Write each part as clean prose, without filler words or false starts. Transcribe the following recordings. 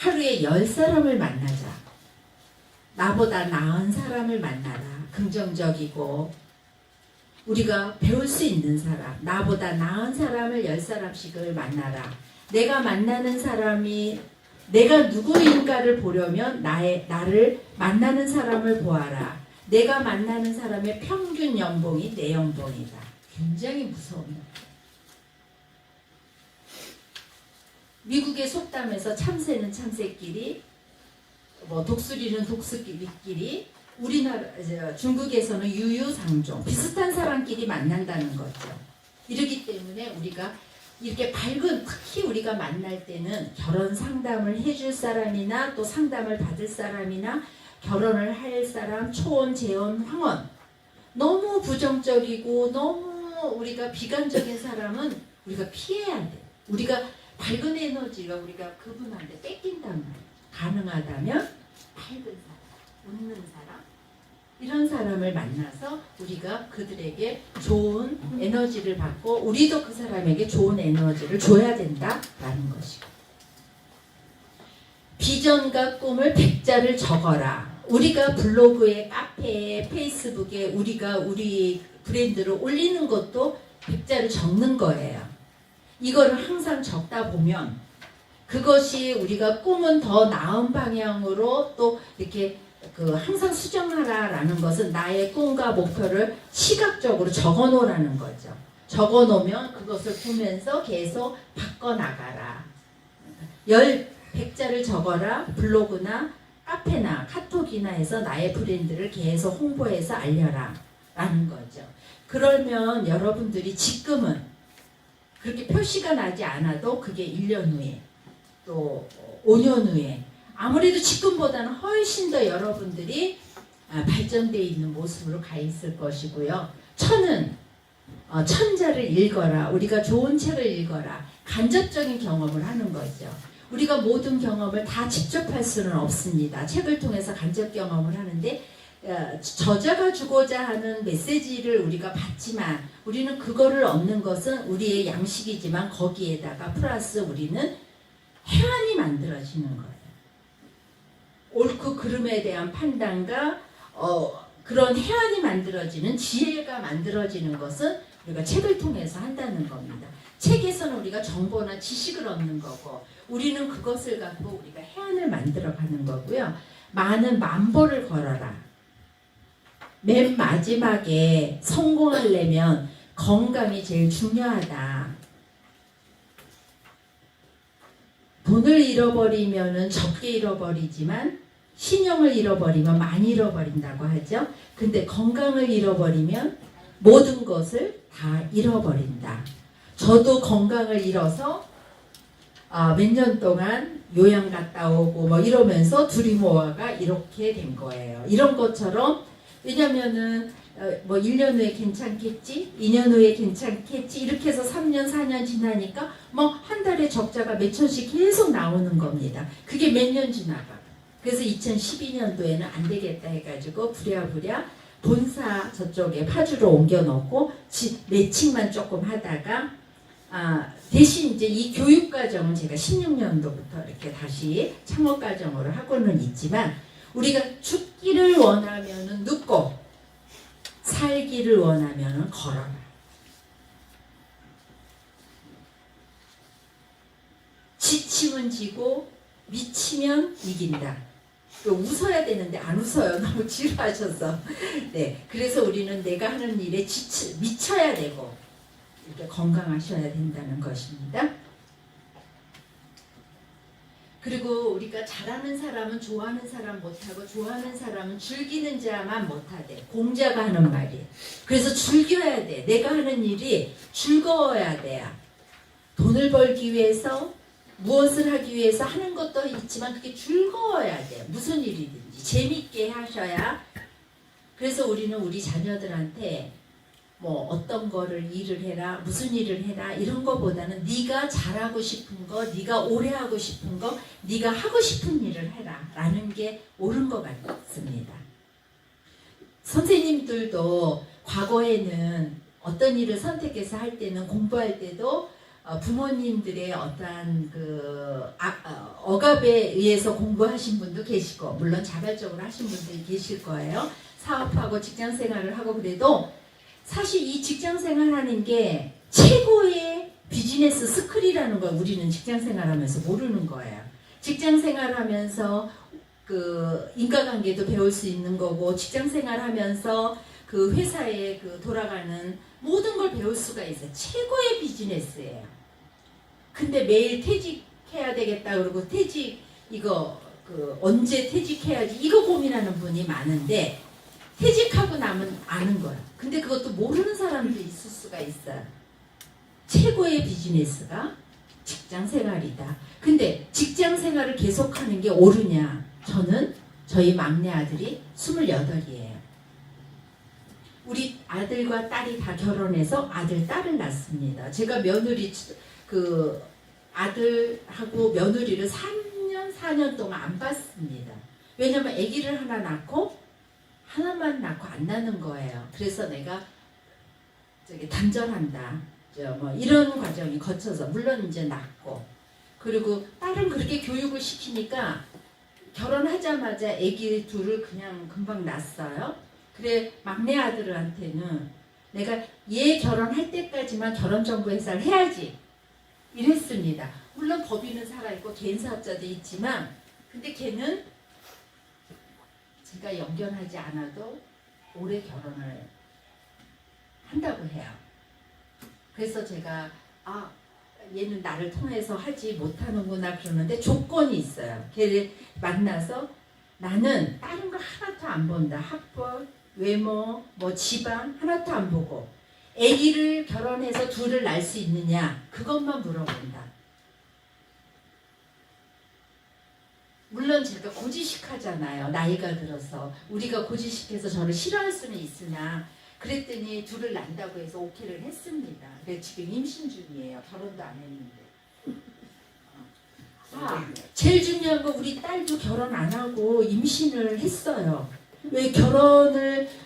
하루에 10사람을 만나자. 나보다 나은 사람을 만나라. 긍정적이고 우리가 배울 수 있는 사람, 나보다 나은 사람을 10사람씩을 만나라. 내가 만나는 사람이 내가 누구인가를 보려면 나를 만나는 사람을 보아라. 내가 만나는 사람의 평균 연봉이 내 연봉이다. 굉장히 무서운. 미국의 속담에서 참새는 참새끼리, 독수리는 독수리끼리, 우리나라 중국에서는 유유상종, 비슷한 사람끼리 만난다는 거죠. 이러기 때문에 우리가 이렇게 밝은, 특히 우리가 만날 때는 결혼 상담을 해줄 사람이나 또 상담을 받을 사람이나 결혼을 할 사람, 초혼, 재혼, 황혼, 너무 부정적이고 너무 우리가 비관적인 사람은 우리가 피해야 돼. 우리가 밝은 에너지가 우리가 그분한테 뺏긴단 말이에요. 가능하다면 밝은 사람, 웃는 사람, 이런 사람을 만나서 우리가 그들에게 좋은 에너지를 받고 우리도 그 사람에게 좋은 에너지를 줘야 된다라는 것이고, 비전과 꿈을 100자를 적어라. 우리가 블로그에, 카페에, 페이스북에 우리가 우리 브랜드를 올리는 것도 100자를 적는 거예요. 이거를 항상 적다 보면 그것이 우리가 꿈은 더 나은 방향으로 또 이렇게 항상 수정하라라는 것은 나의 꿈과 목표를 시각적으로 적어놓으라는 거죠. 적어놓으면 그것을 보면서 계속 바꿔나가라. 100자를 적어라. 블로그나 카페나 카톡이나 해서 나의 브랜드를 계속 홍보해서 알려라 라는 거죠. 그러면 여러분들이 지금은 그렇게 표시가 나지 않아도 그게 1년 후에 또 5년 후에 아무래도 지금보다는 훨씬 더 여러분들이 발전되어 있는 모습으로 가 있을 것이고요. 천자를 읽어라. 우리가 좋은 책을 읽어라. 간접적인 경험을 하는 거죠. 우리가 모든 경험을 다 직접 할 수는 없습니다. 책을 통해서 간접 경험을 하는데 저자가 주고자 하는 메시지를 우리가 받지만 우리는 그거를 얻는 것은 우리의 양식이지만 거기에다가 플러스 우리는 해안이 만들어지는 거예요. 옳고 그름에 대한 판단과 그런 해안이 만들어지는 지혜가 만들어지는 것은 우리가 책을 통해서 한다는 겁니다. 책에서는 우리가 정보나 지식을 얻는 거고 우리는 그것을 갖고 우리가 해안을 만들어가는 거고요. 많은 만보를 걸어라. 맨 마지막에 성공하려면 건강이 제일 중요하다. 돈을 잃어버리면 적게 잃어버리지만 신용을 잃어버리면 많이 잃어버린다고 하죠. 근데 건강을 잃어버리면 모든 것을 다 잃어버린다. 저도 건강을 잃어서 몇 년 동안 요양 갔다 오고 이러면서 두리모아가 이렇게 된 거예요. 이런 것처럼 왜냐면은 1년 후에 괜찮겠지? 2년 후에 괜찮겠지? 이렇게 해서 3년, 4년 지나니까 한 달에 적자가 몇 천씩 계속 나오는 겁니다. 그게 몇 년 지나가. 그래서 2012년도에는 안 되겠다 해가지고 부랴부랴 본사 저쪽에 파주로 옮겨놓고 매칭만 조금 하다가 대신 이제 이 교육과정은 제가 16년도부터 이렇게 다시 창업과정으로 하고는 있지만 우리가 죽기를 원하면은 눕고 살기를 원하면은 걸어라. 지치면 지고 미치면 이긴다. 웃어야 되는데 안 웃어요. 너무 지루하셔서. 네, 그래서 우리는 내가 하는 일에 미쳐야 되고 이렇게 건강하셔야 된다는 것입니다. 그리고 우리가 잘하는 사람은 좋아하는 사람 못하고 좋아하는 사람은 즐기는 자만 못하대. 공자가 하는 말이에요. 그래서 즐겨야 돼. 내가 하는 일이 즐거워야 돼요. 돈을 벌기 위해서 무엇을 하기 위해서 하는 것도 있지만 그게 즐거워야 돼요. 무슨 일이든지 재밌게 하셔야. 그래서 우리는 우리 자녀들한테 어떤 거를 일을 해라, 무슨 일을 해라 이런 거보다는 네가 잘하고 싶은 거, 네가 오래 하고 싶은 거, 네가 하고 싶은 일을 해라 라는 게 옳은 것 같습니다. 선생님들도 과거에는 어떤 일을 선택해서 할 때는 공부할 때도 부모님들의 어떠한 억압에 의해서 공부하신 분도 계시고 물론 자발적으로 하신 분들이 계실 거예요. 사업하고 직장 생활을 하고 그래도 사실 이 직장 생활하는 게 최고의 비즈니스 스킬이라는 걸 우리는 직장 생활하면서 모르는 거예요. 직장 생활하면서 그 인과관계도 배울 수 있는 거고 직장 생활하면서 그 회사에 그 돌아가는 모든 걸 배울 수가 있어요. 최고의 비즈니스예요. 근데 매일 퇴직해야 되겠다 그러고 이거 언제 퇴직해야지 이거 고민하는 분이 많은데 퇴직하고 나면 아는 거야. 근데 그것도 모르는 사람도 있을 수가 있어요. 최고의 비즈니스가 직장 생활이다. 근데 직장 생활을 계속하는 게 옳으냐? 저는 저희 막내 아들이 28이에요. 우리 아들과 딸이 다 결혼해서 아들, 딸을 낳습니다. 제가 며느리 아들하고 며느리를 3년, 4년 동안 안 봤습니다. 왜냐면 아기를 하나 낳고 하나만 낳고 안 낳는 거예요. 그래서 내가 단절한다. 뭐 이런 과정이 거쳐서 물론 이제 낳고 그리고 딸은 그렇게 교육을 시키니까 결혼하자마자 아기 둘을 그냥 금방 낳았어요. 그래 막내 아들한테는 내가 얘 결혼할 때까지만 결혼정보회사를 해야지 이랬습니다. 물론 법인은 살아있고 개인 사업자도 있지만 근데 걔는 제가 연결하지 않아도 올해 결혼을 한다고 해요. 그래서 제가 얘는 나를 통해서 하지 못하는구나 그러는데 조건이 있어요. 걔를 만나서 나는 다른 거 하나도 안 본다. 학벌, 외모, 뭐 지방 하나도 안 보고 아기를 결혼해서 둘을 낳을 수 있느냐 그것만 물어본다. 물론 제가 고지식 하잖아요. 나이가 들어서 우리가 고지식해서 저를 싫어할 수는 있으나 그랬더니 둘을 낳는다고 해서 오케이를 했습니다. 그래서 지금 임신 중이에요. 결혼도 안 했는데. 제일 중요한 거 우리 딸도 결혼 안 하고 임신을 했어요.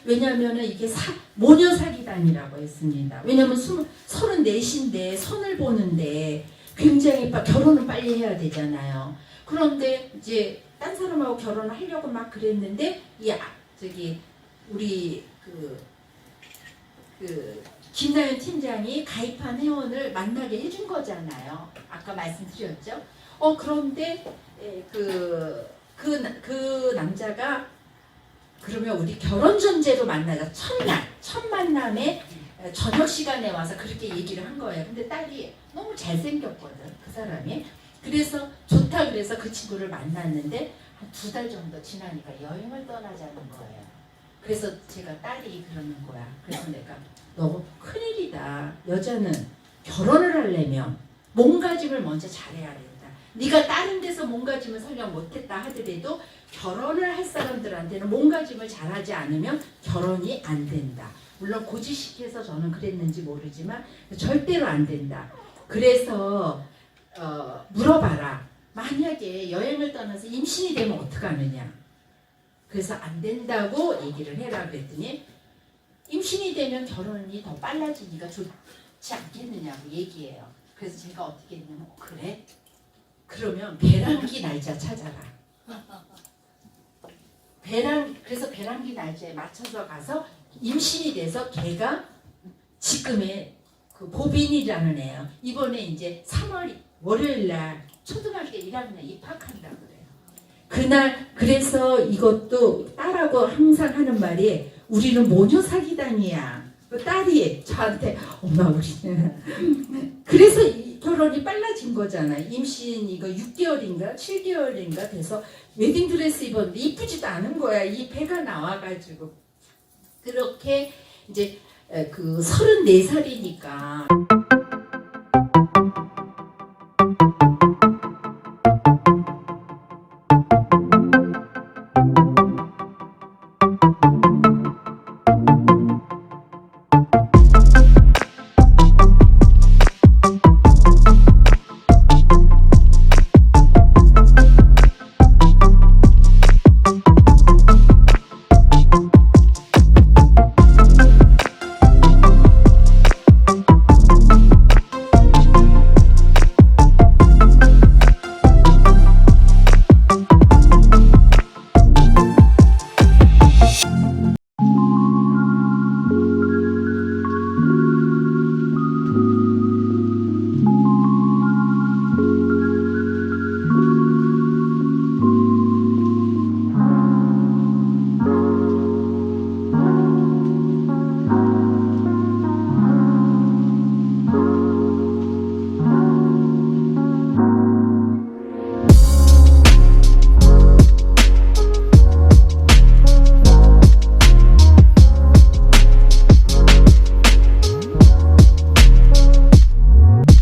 왜냐면은 이게 모녀 사기단이라고 했습니다. 왜냐면 34인데 선을 보는데 굉장히 결혼은 빨리 해야 되잖아요. 그런데 이제 딴 사람하고 결혼을 하려고 막 그랬는데 우리 김나연 팀장이 가입한 회원을 만나게 해준 거잖아요. 아까 말씀드렸죠. 그런데 그 남자가 그러면 우리 결혼 전제로 만나자. 첫 만남에 저녁 시간에 와서 그렇게 얘기를 한 거예요. 근데 딸이 너무 잘생겼거든, 그 사람이. 그래서 좋다 그래서 그 친구를 만났는데 한 2달 정도 지나니까 여행을 떠나자는 거예요. 그래서 제가 딸이 그러는 거야. 그래서 내가 너 큰일이다. 여자는 결혼을 하려면 몸가짐을 먼저 잘해야 된다. 네가 다른 데서 몸가짐을 설령 못했다 하더라도 결혼을 할 사람들한테는 몸가짐을 잘하지 않으면 결혼이 안 된다. 물론 고지식해서 저는 그랬는지 모르지만 절대로 안 된다. 그래서 물어봐라. 만약에 여행을 떠나서 임신이 되면 어떡하느냐. 그래서 안 된다고 얘기를 해라 그랬더니 임신이 되면 결혼이 더 빨라지니까 좋지 않겠느냐고 얘기해요. 그래서 제가 어떻게 했냐면 그래? 그러면 배란기 날짜 찾아라. 그래서 배란기 날짜에 맞춰서 가서 임신이 돼서 걔가 지금의 그 보빈이라는 애요. 이번에 이제 3월 월요일날 초등학교 1학년 입학한다고 그래요. 그날 그래서 이것도 딸하고 항상 하는 말이 우리는 모녀 사기단이야. 그 딸이 저한테 엄마 우리는 그래서 결혼이 빨라진 거잖아. 임신 이거 6개월인가 7개월인가 돼서 웨딩드레스 입었는데 이쁘지도 않은 거야. 이 배가 나와가지고 그렇게 이제 그 34살이니까